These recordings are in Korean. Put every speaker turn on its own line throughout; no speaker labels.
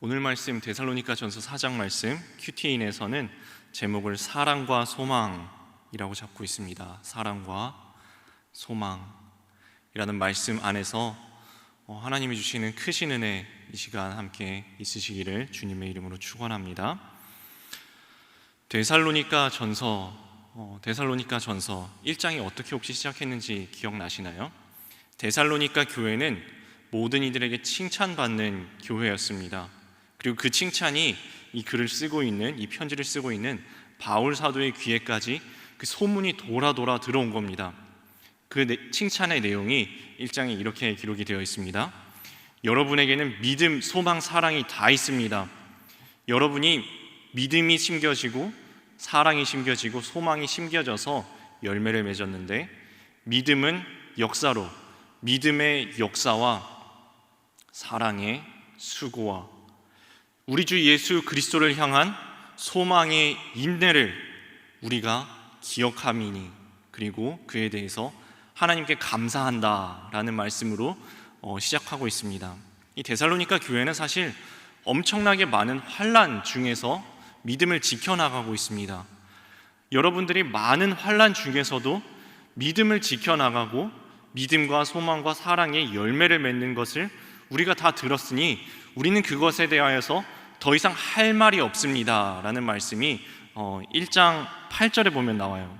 오늘 말씀 데살로니가전서 4장 말씀 큐티인에서는 제목을 사랑과 소망이라고 잡고 있습니다. 사랑과 소망이라는 말씀 안에서 하나님이 주시는 크신 은혜 이 시간 함께 있으시기를 주님의 이름으로 축원합니다. 데살로니가전서 1장이 어떻게 혹시 시작했는지 기억나시나요? 데살로니가 교회는 모든 이들에게 칭찬받는 교회였습니다. 그리고 그 칭찬이 이 글을 쓰고 있는, 이 편지를 쓰고 있는 바울 사도의 귀에까지 그 소문이 돌아 들어온 겁니다. 그 칭찬의 내용이 1장에 이렇게 기록이 되어 있습니다. 여러분에게는 믿음, 소망, 사랑이 다 있습니다. 여러분이 믿음이 심겨지고 사랑이 심겨지고 소망이 심겨져서 열매를 맺었는데, 믿음은 역사로, 믿음의 역사와 사랑의 수고와 우리 주 예수 그리스도를 향한 소망의 인내를 우리가 기억함이니, 그리고 그에 대해서 하나님께 감사한다라는 말씀으로 시작하고 있습니다. 이 데살로니가 교회는 사실 엄청나게 많은 환난 중에서 믿음을 지켜나가고 있습니다. 여러분들이 많은 환난 중에서도 믿음을 지켜나가고 믿음과 소망과 사랑의 열매를 맺는 것을 우리가 다 들었으니 우리는 그것에 대하여서 더 이상 할 말이 없습니다 라는 말씀이 1장 8절에 보면 나와요.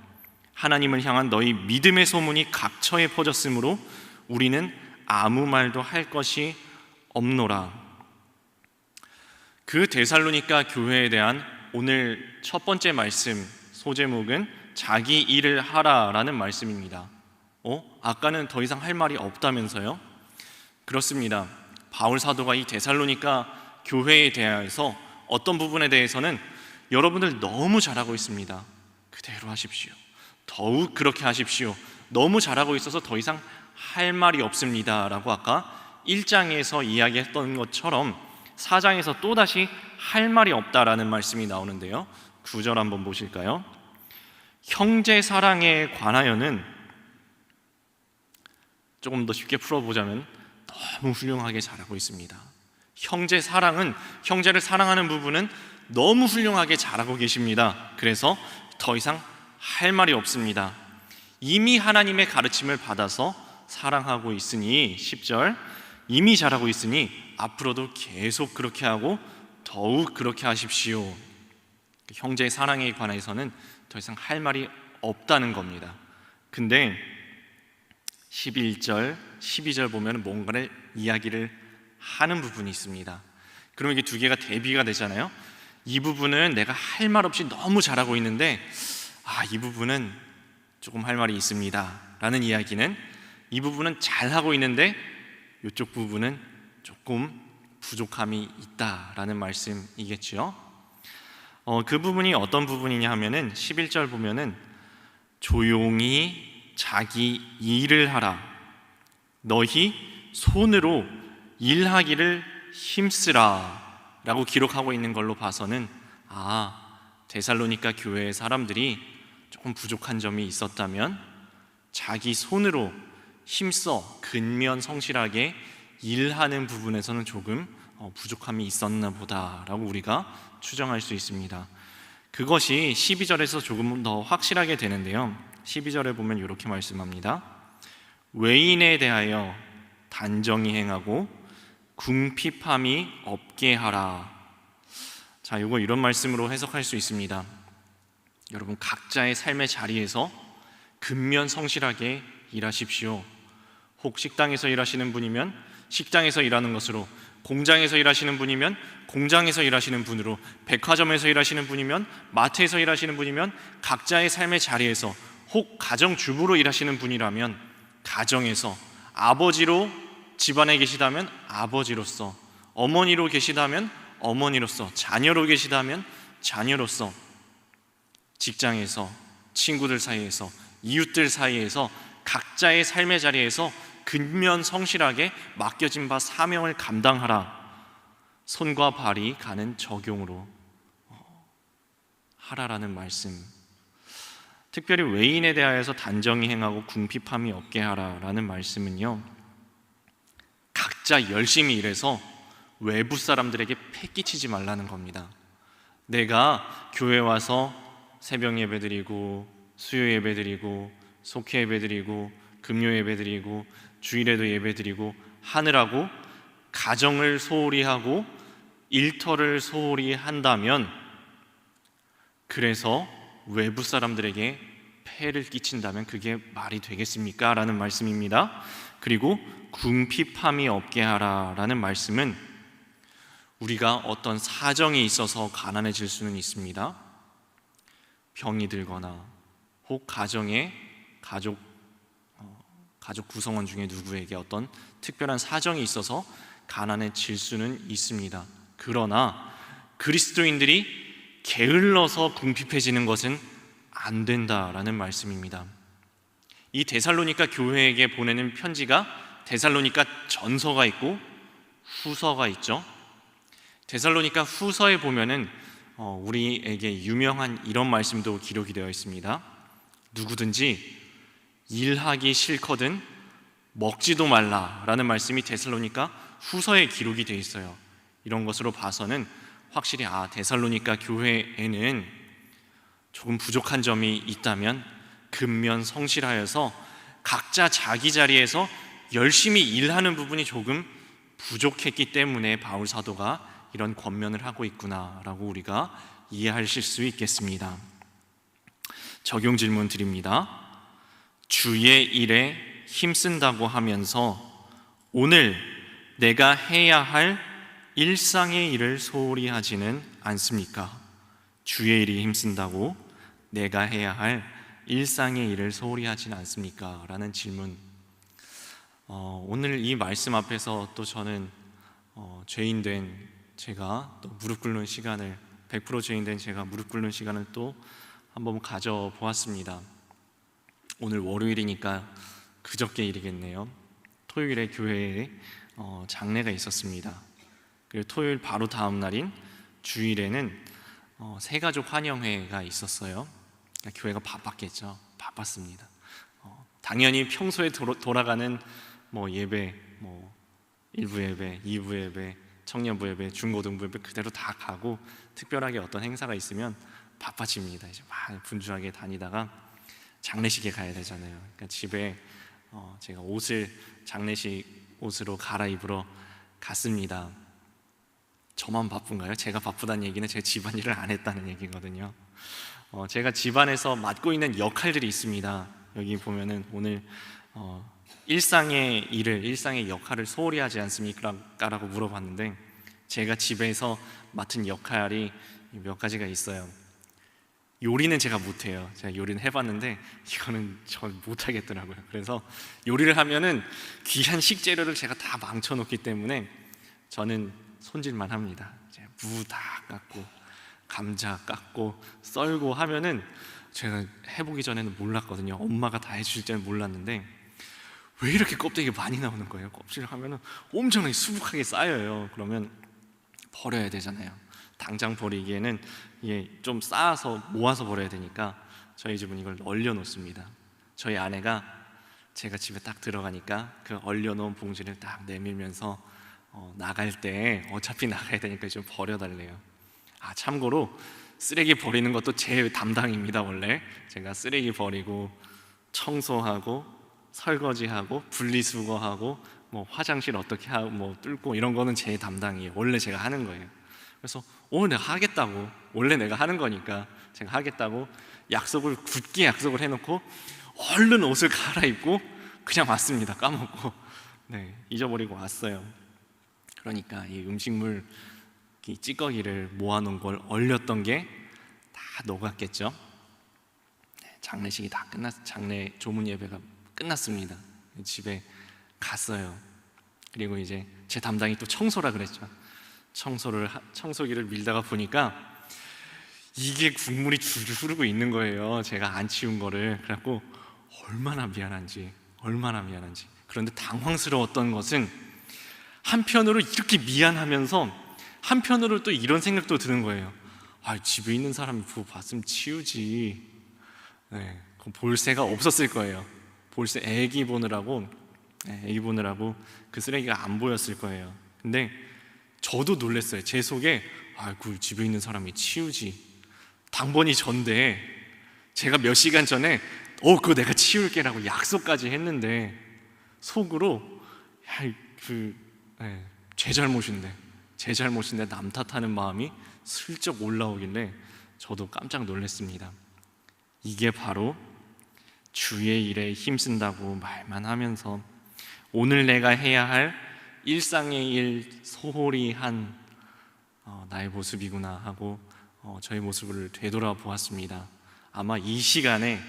하나님을 향한 너희 믿음의 소문이 각처에 퍼졌으므로 우리는 아무 말도 할 것이 없노라. 그 데살로니가 교회에 대한 오늘 첫 번째 말씀 소제목은 자기 일을 하라라는 말씀입니다. 아까는 더 이상 할 말이 없다면서요? 그렇습니다. 바울 사도가 이 데살로니가 교회에 대해서 어떤 부분에 대해서는 여러분들 너무 잘하고 있습니다, 그대로 하십시오, 더욱 그렇게 하십시오, 너무 잘하고 있어서 더 이상 할 말이 없습니다 라고 아까 1장에서 이야기했던 것처럼 4장에서 또다시 할 말이 없다라는 말씀이 나오는데요, 9절 한번 보실까요? 형제 사랑에 관하여는, 조금 더 쉽게 풀어보자면 너무 훌륭하게 잘하고 있습니다. 형제 사랑은, 형제를 사랑하는 부분은 너무 훌륭하게 잘하고 계십니다. 그래서 더 이상 할 말이 없습니다. 이미 하나님의 가르침을 받아서 사랑하고 있으니, 10절, 이미 잘하고 있으니 앞으로도 계속 그렇게 하고 더욱 그렇게 하십시오. 형제의 사랑에 관해서는 더 이상 할 말이 없다는 겁니다. 근데 11절, 12절 보면 뭔가를 이야기를 하는 부분이 있습니다. 그러면 이게 두 개가 대비가 되잖아요. 이 부분은 내가 할 말 없이 너무 잘하고 있는데 이 부분은 조금 할 말이 있습니다 라는 이야기는, 이 부분은 잘하고 있는데 이쪽 부분은 조금 부족함이 있다라는 말씀이겠죠. 그 부분이 어떤 부분이냐 하면은 11절 보면은 조용히 자기 일을 하라, 너희 손으로 일하기를 힘쓰라 라고 기록하고 있는 걸로 봐서는 데살로니가 교회의 사람들이 조금 부족한 점이 있었다면 자기 손으로 힘써 근면 성실하게 일하는 부분에서는 조금 부족함이 있었나 보다라고 우리가 추정할 수 있습니다. 그것이 12절에서 조금 더 확실하게 되는데요, 12절에 보면 이렇게 말씀합니다. 외인에 대하여 단정히 행하고 궁핍함이 없게 하라. 자, 이거 이런 말씀으로 해석할 수 있습니다. 여러분, 각자의 삶의 자리에서 근면 성실하게 일하십시오. 혹 식당에서 일하시는 분이면 식당에서 일하는 것으로, 공장에서 일하시는 분이면 공장에서 일하시는 분으로, 백화점에서 일하시는 분이면 마트에서 일하시는 분이면 각자의 삶의 자리에서, 혹 가정주부로 일하시는 분이라면 가정에서, 아버지로 집안에 계시다면 아버지로서, 어머니로 계시다면 어머니로서, 자녀로 계시다면 자녀로서, 직장에서, 친구들 사이에서, 이웃들 사이에서 각자의 삶의 자리에서 근면 성실하게 맡겨진 바 사명을 감당하라. 손과 발이 가는 적용으로 하라라는 말씀. 특별히 외인에 대하여서 단정히 행하고 궁핍함이 없게 하라라는 말씀은요, 각자 열심히 일해서 외부 사람들에게 패끼치지 말라는 겁니다. 내가 교회 와서 새벽 예배 드리고 수요 예배 드리고 속회 예배 드리고 금요 예배 드리고 주일에도 예배 드리고 하느라고 가정을 소홀히 하고 일터를 소홀히 한다면, 그래서 외부 사람들에게 폐를 끼친다면 그게 말이 되겠습니까? 라는 말씀입니다. 그리고 궁핍함이 없게 하라 라는 말씀은 우리가 어떤 사정이 있어서 가난해질 수는 있습니다. 병이 들거나 혹 가정에 가족 구성원 중에 누구에게 어떤 특별한 사정이 있어서 가난해질 수는 있습니다. 그러나 그리스도인들이 게을러서 궁핍해지는 것은 안 된다라는 말씀입니다. 이 데살로니가 교회에게 보내는 편지가 데살로니가 전서가 있고 후서가 있죠. 데살로니가 후서에 보면은 우리에게 유명한 이런 말씀도 기록이 되어 있습니다. 누구든지 일하기 싫거든 먹지도 말라라는 말씀이 데살로니가 후서에 기록이 되어 있어요. 이런 것으로 봐서는 확실히 데살로니가 교회에는 조금 부족한 점이 있다면 근면 성실하여서 각자 자기 자리에서 열심히 일하는 부분이 조금 부족했기 때문에 바울 사도가 이런 권면을 하고 있구나라고 우리가 이해하실 수 있겠습니다. 적용 질문 드립니다. 주의 일에 힘쓴다고 하면서 오늘 내가 해야 할 일상의 일을 소홀히 하지는 않습니까? 주의 일이 힘쓴다고 내가 해야 할 일상의 일을 소홀히 하지는 않습니까? 라는 질문. 오늘 이 말씀 앞에서 또 저는 죄인된 제가 또 무릎 꿇는 시간을 100% 죄인된 제가 무릎 꿇는 시간을 또 한번 가져보았습니다. 오늘 월요일이니까 그저께 일이겠네요. 토요일에 교회에 장례가 있었습니다. 그리고 토요일 바로 다음 날인 주일에는 새가족 환영회가 있었어요. 그러니까 교회가 바빴겠죠. 바빴습니다. 당연히 평소에 돌아가는 예배, 1부 예배, 2부 예배, 청년부 예배, 중고등부 예배 그대로 다 가고, 특별하게 어떤 행사가 있으면 바빠집니다. 이제 막 분주하게 다니다가 장례식에 가야 되잖아요. 그러니까 집에 제가 옷을 장례식 옷으로 갈아입으러 갔습니다. 저만 바쁜가요? 제가 바쁘다는 얘기는 제가 집안일을 안 했다는 얘기거든요. 제가 집안에서 맡고 있는 역할들이 있습니다. 여기 보면은 오늘 일상의 역할을 소홀히 하지 않습니까? 라고 물어봤는데, 제가 집에서 맡은 역할이 몇 가지가 있어요. 요리는 제가 못해요. 제가 요리는 해봤는데 이거는 전 못하겠더라고요. 그래서 요리를 하면은 귀한 식재료를 제가 다 망쳐놓기 때문에 저는 손질만 합니다. 무 다 깎고 감자 깎고 썰고 하면은 제가 해보기 전에는 몰랐거든요. 엄마가 다 해주실 때는 몰랐는데 왜 이렇게 껍데기가 많이 나오는 거예요? 껍질을 하면은 엄청나게 수북하게 쌓여요. 그러면 버려야 되잖아요. 당장 버리기에는 이게 좀 쌓아서 모아서 버려야 되니까 저희 집은 이걸 얼려놓습니다. 저희 아내가 제가 집에 딱 들어가니까 그 얼려놓은 봉지를 딱 내밀면서 나갈 때 어차피 나가야 되니까 좀 버려달래요. 참고로 쓰레기 버리는 것도 제 담당입니다. 원래 제가 쓰레기 버리고 청소하고 설거지하고 분리수거하고 화장실 어떻게 하고 뚫고 이런 거는 제 담당이에요. 원래 제가 하는 거예요. 그래서 내가 하겠다고, 원래 내가 하는 거니까 제가 하겠다고 굳게 약속을 해놓고 얼른 옷을 갈아입고 그냥 왔습니다. 까먹고 잊어버리고 왔어요. 그러니까 이 음식물 찌꺼기를 모아놓은 걸 얼렸던 게 다 녹았겠죠. 장례식이 다 장례 조문 예배가 끝났습니다. 집에 갔어요. 그리고 이제 제 담당이 또 청소라 그랬죠. 청소기를 밀다가 보니까 이게 국물이 줄줄 흐르고 있는 거예요. 제가 안 치운 거를. 그래갖고 얼마나 미안한지. 그런데 당황스러웠던 것은 한편으로 이렇게 미안하면서 한편으로 또 이런 생각도 드는 거예요. 집에 있는 사람이 그거 봤으면 치우지. 볼새가 없었을 거예요. 볼새 애기 보느라고 그 쓰레기가 안 보였을 거예요. 근데 저도 놀랐어요. 제 속에 그 집에 있는 사람이 치우지, 당번이 전데 제가 몇 시간 전에 그거 내가 치울게라고 약속까지 했는데 속으로 제 잘못인데 남 탓하는 마음이 슬쩍 올라오길래 저도 깜짝 놀랐습니다. 이게 바로 주의 일에 힘쓴다고 말만 하면서 오늘 내가 해야 할 일상의 일 소홀히 한 나의 모습이구나 하고 저의 모습을 되돌아보았습니다. 아마 이 시간에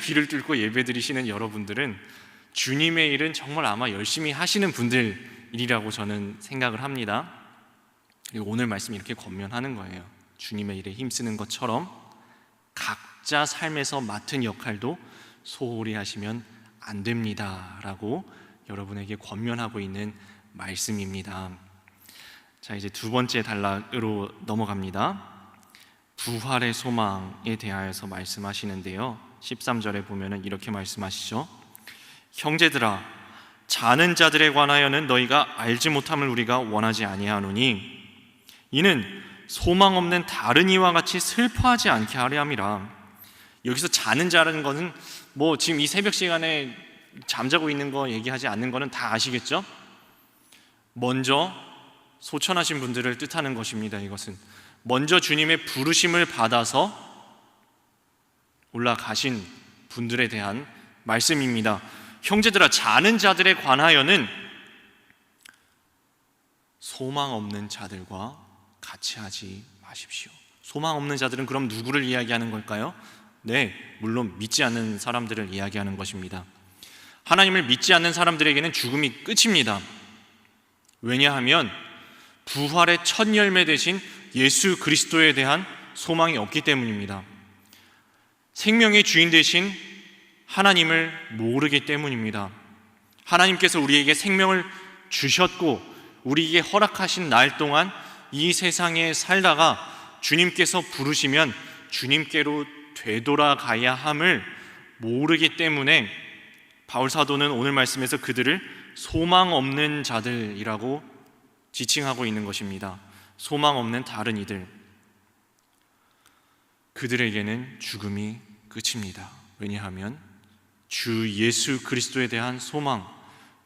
비를 뚫고 예배드리시는 여러분들은 주님의 일은 정말 아마 열심히 하시는 분들이라고 저는 생각을 합니다. 그리고 오늘 말씀이 이렇게 권면하는 거예요. 주님의 일에 힘쓰는 것처럼 각자 삶에서 맡은 역할도 소홀히 하시면 안 됩니다 라고 여러분에게 권면하고 있는 말씀입니다. 자, 이제 두 번째 단락으로 넘어갑니다. 부활의 소망에 대하여서 말씀하시는데요, 13절에 보면은 이렇게 말씀하시죠. 형제들아, 자는 자들에 관하여는 너희가 알지 못함을 우리가 원하지 아니하노니 이는 소망 없는 다른 이와 같이 슬퍼하지 않게 하려 함이라. 여기서 자는 자라는 것은 지금 이 새벽 시간에 잠자고 있는 거 얘기하지 않는 거는 다 아시겠죠? 먼저 소천하신 분들을 뜻하는 것입니다. 이것은 먼저 주님의 부르심을 받아서 올라가신 분들에 대한 말씀입니다. 형제들아, 자는 자들에 관하여는 소망 없는 자들과 같이 하지 마십시오. 소망 없는 자들은 그럼 누구를 이야기하는 걸까요? 네, 물론 믿지 않는 사람들을 이야기하는 것입니다. 하나님을 믿지 않는 사람들에게는 죽음이 끝입니다. 왜냐하면 부활의 첫 열매 되신 예수 그리스도에 대한 소망이 없기 때문입니다. 생명의 주인 되신 하나님을 모르기 때문입니다. 하나님께서 우리에게 생명을 주셨고 우리에게 허락하신 날 동안 이 세상에 살다가 주님께서 부르시면 주님께로 되돌아가야 함을 모르기 때문에 바울 사도는 오늘 말씀에서 그들을 소망 없는 자들이라고 지칭하고 있는 것입니다. 소망 없는 다른 이들, 그들에게는 죽음이 끝입니다. 왜냐하면 주 예수 그리스도에 대한 소망,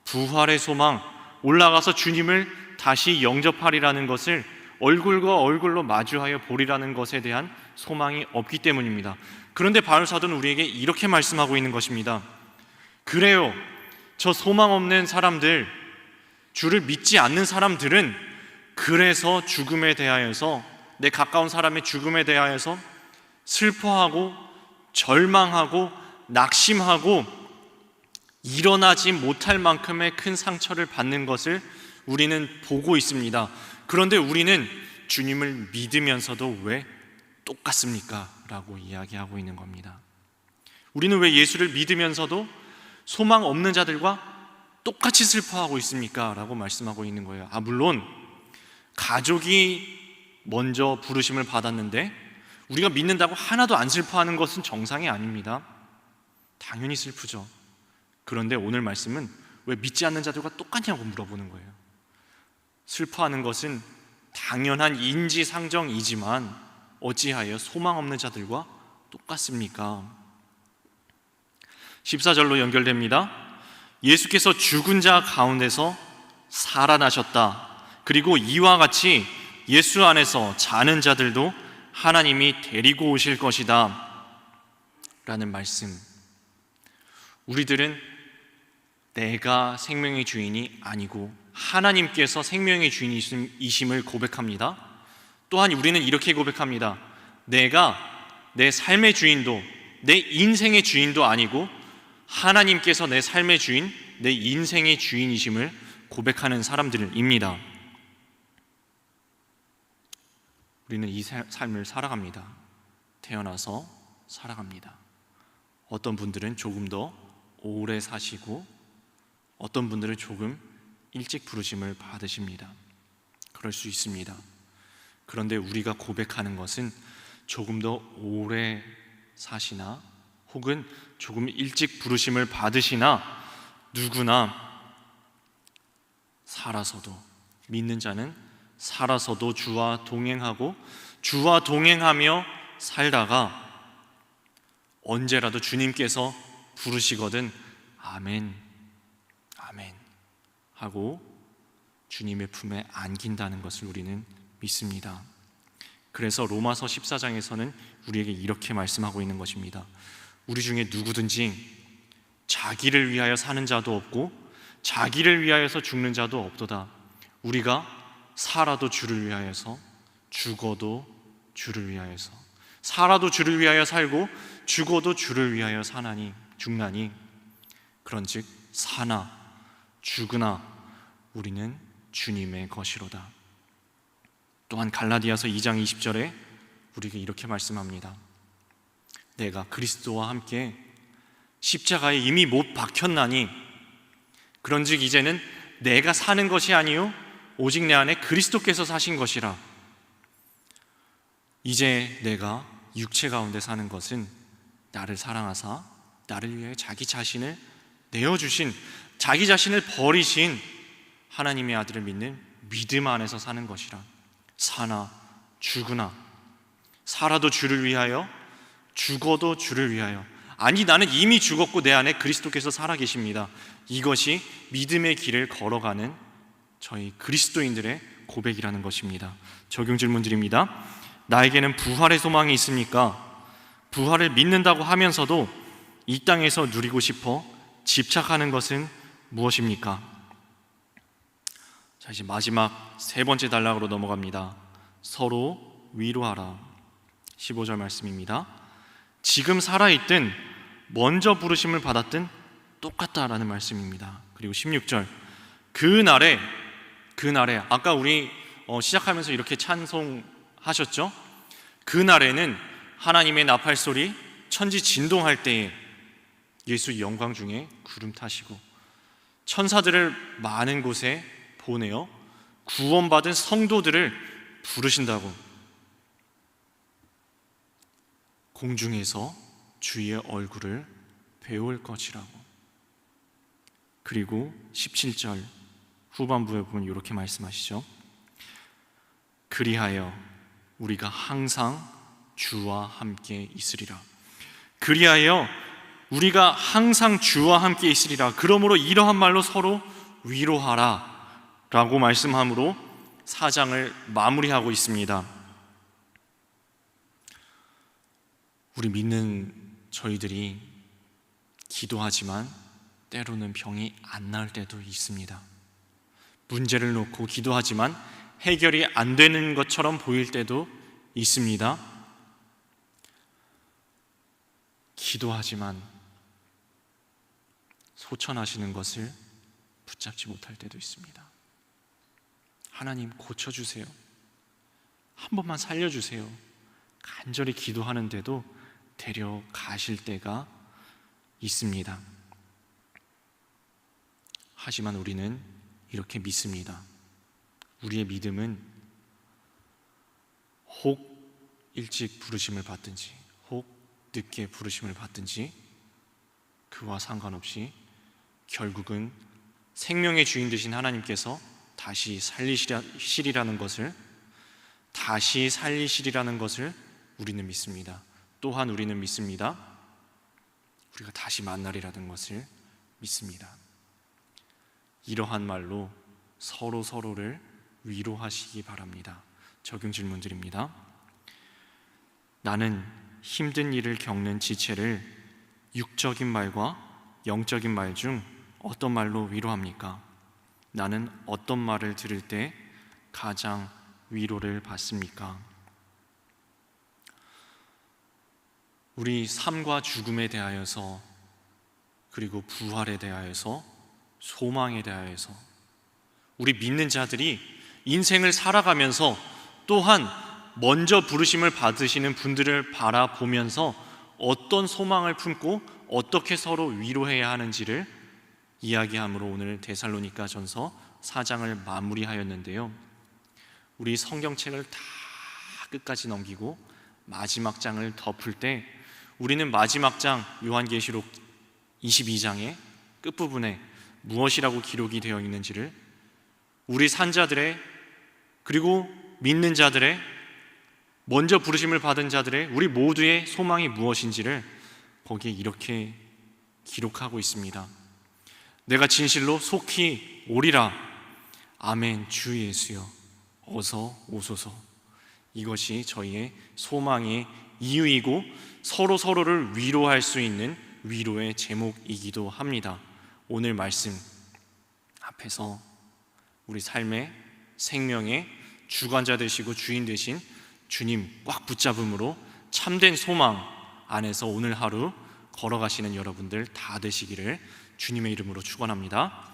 부활의 소망, 올라가서 주님을 다시 영접하리라는 것을 얼굴과 얼굴로 마주하여 보리라는 것에 대한 소망이 없기 때문입니다. 그런데 바울 사도는 우리에게 이렇게 말씀하고 있는 것입니다. 그래요, 저 소망 없는 사람들, 주를 믿지 않는 사람들은 그래서 죽음에 대하여서, 내 가까운 사람의 죽음에 대하여서 슬퍼하고 절망하고 낙심하고 일어나지 못할 만큼의 큰 상처를 받는 것을 우리는 보고 있습니다. 그런데 우리는 주님을 믿으면서도 왜 똑같습니까? 라고 이야기하고 있는 겁니다. 우리는 왜 예수를 믿으면서도 소망 없는 자들과 똑같이 슬퍼하고 있습니까? 라고 말씀하고 있는 거예요. 물론 가족이 먼저 부르심을 받았는데 우리가 믿는다고 하나도 안 슬퍼하는 것은 정상이 아닙니다. 당연히 슬프죠. 그런데 오늘 말씀은 왜 믿지 않는 자들과 똑같냐고 물어보는 거예요. 슬퍼하는 것은 당연한 인지상정이지만 어찌하여 소망 없는 자들과 똑같습니까? 14절로 연결됩니다. 예수께서 죽은 자 가운데서 살아나셨다. 그리고 이와 같이 예수 안에서 자는 자들도 하나님이 데리고 오실 것이다 라는 말씀. 우리들은 내가 생명의 주인이 아니고 하나님께서 생명의 주인이심을 고백합니다. 또한 우리는 이렇게 고백합니다. 내가 내 삶의 주인도 내 인생의 주인도 아니고 하나님께서 내 삶의 주인, 내 인생의 주인이심을 고백하는 사람들입니다. 우리는 이 삶을 살아갑니다. 태어나서 살아갑니다. 어떤 분들은 조금 더 오래 사시고 어떤 분들은 조금 일찍 부르심을 받으십니다. 그럴 수 있습니다. 그런데 우리가 고백하는 것은 조금 더 오래 사시나 혹은 조금 일찍 부르심을 받으시나 누구나 살아서도 믿는 자는 살아서도 주와 동행하고 주와 동행하며 살다가 언제라도 주님께서 부르시거든 아멘, 아멘 하고 주님의 품에 안긴다는 것을 우리는 믿습니다. 그래서 로마서 14장에서는 우리에게 이렇게 말씀하고 있는 것입니다. 우리 중에 누구든지 자기를 위하여 사는 자도 없고 자기를 위하여서 죽는 자도 없도다. 우리가 살아도 주를 위하여서 죽어도 주를 위하여서, 살아도 주를 위하여 살고 죽어도 주를 위하여 죽나니 그런즉 사나 죽으나 우리는 주님의 것이로다. 또한 갈라디아서 2장 20절에 우리에게 이렇게 말씀합니다. 내가 그리스도와 함께 십자가에 이미 못 박혔나니 그런즉 이제는 내가 사는 것이 아니요 오직 내 안에 그리스도께서 사신 것이라. 이제 내가 육체 가운데 사는 것은 나를 사랑하사 나를 위해 자기 자신을 내어주신, 자기 자신을 버리신 하나님의 아들을 믿는 믿음 안에서 사는 것이라. 사나 죽으나, 살아도 주를 위하여 죽어도 주를 위하여. 아니 나는 이미 죽었고 내 안에 그리스도께서 살아계십니다. 이것이 믿음의 길을 걸어가는 저희 그리스도인들의 고백이라는 것입니다. 적용 질문 드립니다. 나에게는 부활의 소망이 있습니까? 부활을 믿는다고 하면서도 이 땅에서 누리고 싶어 집착하는 것은 무엇입니까? 자, 이제 마지막 세 번째 단락으로 넘어갑니다. 서로 위로하라. 15절 말씀입니다. 지금 살아있든 먼저 부르심을 받았든 똑같다라는 말씀입니다. 그리고 16절 그날에 아까 우리 시작하면서 이렇게 찬송하셨죠? 그날에는 하나님의 나팔소리, 천지 진동할 때에 예수 영광 중에 구름 타시고 천사들을 많은 곳에 보내어 구원받은 성도들을 부르신다고, 공중에서 주의 얼굴을 배울 것이라고. 그리고 17절 후반부에 보면 이렇게 말씀하시죠. 그리하여 우리가 항상 주와 함께 있으리라. 그리하여 우리가 항상 주와 함께 있으리라. 그러므로 이러한 말로 서로 위로하라 라고 말씀함으로 4장을 마무리하고 있습니다. 우리 믿는 저희들이 기도하지만 때로는 병이 안 나을 때도 있습니다. 문제를 놓고 기도하지만 해결이 안 되는 것처럼 보일 때도 있습니다. 기도하지만 소천하시는 것을 붙잡지 못할 때도 있습니다. 하나님 고쳐주세요. 한 번만 살려주세요. 간절히 기도하는데도 데려가실 때가 있습니다. 하지만 우리는 이렇게 믿습니다. 우리의 믿음은 혹 일찍 부르심을 받든지 혹 늦게 부르심을 받든지 그와 상관없이 결국은 생명의 주인 되신 하나님께서 다시 살리시리라는 것을 우리는 믿습니다. 또한 우리는 믿습니다. 우리가 다시 만나리라는 것을 믿습니다. 이러한 말로 서로를 위로하시기 바랍니다. 적용 질문 드립니다. 나는 힘든 일을 겪는 지체를 육적인 말과 영적인 말 중 어떤 말로 위로합니까? 나는 어떤 말을 들을 때 가장 위로를 받습니까? 우리 삶과 죽음에 대하여서, 그리고 부활에 대하여서, 소망에 대하여서 우리 믿는 자들이 인생을 살아가면서 또한 먼저 부르심을 받으시는 분들을 바라보면서 어떤 소망을 품고 어떻게 서로 위로해야 하는지를 이야기함으로 오늘 데살로니가전서 4장을 마무리하였는데요. 우리 성경책을 다 끝까지 넘기고 마지막 장을 덮을 때 우리는 마지막 장 요한계시록 22장의 끝부분에 무엇이라고 기록이 되어 있는지를 우리 산자들의, 그리고 믿는 자들의, 먼저 부르심을 받은 자들의, 우리 모두의 소망이 무엇인지를 거기에 이렇게 기록하고 있습니다. 내가 진실로 속히 오리라. 아멘. 주 예수여 어서 오소서. 이것이 저희의 소망의 이유이고 서로를 위로할 수 있는 위로의 제목이기도 합니다. 오늘 말씀 앞에서 우리 삶의 생명의 주관자 되시고 주인 되신 주님 꽉 붙잡음으로 참된 소망 안에서 오늘 하루 걸어가시는 여러분들 다 되시기를 주님의 이름으로 축원합니다.